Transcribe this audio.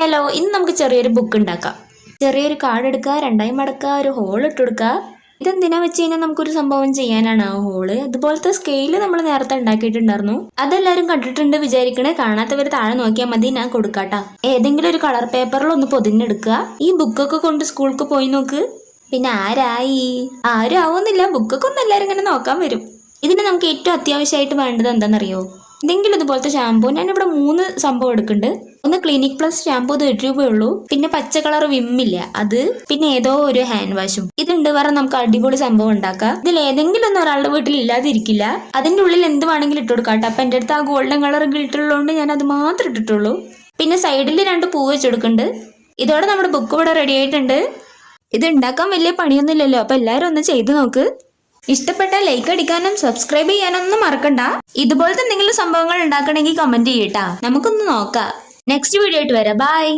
Hello, ഇന്ന് നമുക്ക് ചെറിയൊരു ബുക്ക് ഉണ്ടാക്കാം. ചെറിയൊരു കാർഡ് എടുക്കുക, രണ്ടായി മടക്കുക, ഒരു ഹോൾ ഇട്ട് കൊടുക്കുക. ഇതെന്തിനാ വെച്ച് കഴിഞ്ഞാൽ നമുക്കൊരു സംഭവം ചെയ്യാനാണ് ആ ഹോള്. അതുപോലത്തെ സ്കെയില് നമ്മൾ നേരത്തെ ഉണ്ടാക്കിയിട്ടുണ്ടായിരുന്നു. അതെല്ലാവരും കണ്ടിട്ടുണ്ട് വിചാരിക്കണേ. കാണാത്തവർ താഴെ നോക്കിയാൽ മതി, ഞാൻ കൊടുക്കാട്ടാ. ഏതെങ്കിലും ഒരു കളർ പേപ്പറിൽ ഒന്ന് പൊതിഞ്ഞെടുക്കുക. ഈ ബുക്കൊക്കെ കൊണ്ട് സ്കൂൾക്ക് പോയി നോക്ക്. പിന്നെ ആരും ആവുന്നില്ല, ബുക്കൊക്കെ ഒന്ന് എല്ലാവരും ഇങ്ങനെ നോക്കാൻ വരും. ഇതിന് നമുക്ക് ഏറ്റവും അത്യാവശ്യമായിട്ട് വേണ്ടത് എന്താണെന്നറിയോ? എന്തെങ്കിലും ഇതുപോലത്തെ ഷാമ്പൂ. ഞാനിവിടെ 3 സംഭവം എടുക്കുന്നുണ്ട്. ഒന്ന് ക്ലിനിക് പ്ലസ് ഷാമ്പൂ, ഇത് 8 രൂപയുള്ളൂ. പിന്നെ പച്ച കളർ വിമ്മില്ല അത്, പിന്നെ ഏതോ ഒരു ഹാൻഡ് വാഷും. ഇതുണ്ട് പറഞ്ഞാൽ നമുക്ക് അടിപൊളി സംഭവം ഉണ്ടാക്കാം. ഇതിൽ ഏതെങ്കിലും ഒന്നും ഒരാളുടെ വീട്ടിൽ ഇല്ലാതിരിക്കില്ല. അതിന്റെ ഉള്ളിൽ എന്ത് വേണമെങ്കിലും ഇട്ട് കൊടുക്കാം. അപ്പൊ എന്റെ അടുത്ത് ആ ഗോൾഡൻ കളർ ഗിൽട്ടുള്ളതുകൊണ്ട് ഞാൻ അത് മാത്രം ഇട്ടിട്ടുള്ളൂ. പിന്നെ സൈഡിൽ 2 പൂ വെച്ചെടുക്കുന്നുണ്ട്. ഇതോടെ നമ്മുടെ ബുക്ക് ഇവിടെ റെഡി ആയിട്ടുണ്ട്. ഇത് ഉണ്ടാക്കാൻ വലിയ പണിയൊന്നുമില്ലല്ലോ, അപ്പൊ എല്ലാവരും ഒന്ന് ചെയ്തു നോക്ക്. ഇഷ്ടപ്പെട്ട ലൈക്ക് അടിക്കാനും സബ്സ്ക്രൈബ് ചെയ്യാനൊന്നും മറക്കണ്ട. ഇതുപോലത്തെ എന്തെങ്കിലും സംഭവങ്ങൾ ഉണ്ടാക്കണമെങ്കിൽ കമന്റ് ചെയ്യട്ടാ, നമുക്കൊന്ന് നോക്കാം. നെക്സ്റ്റ് വീഡിയോ ആയിട്ട് വരാം. ബൈ.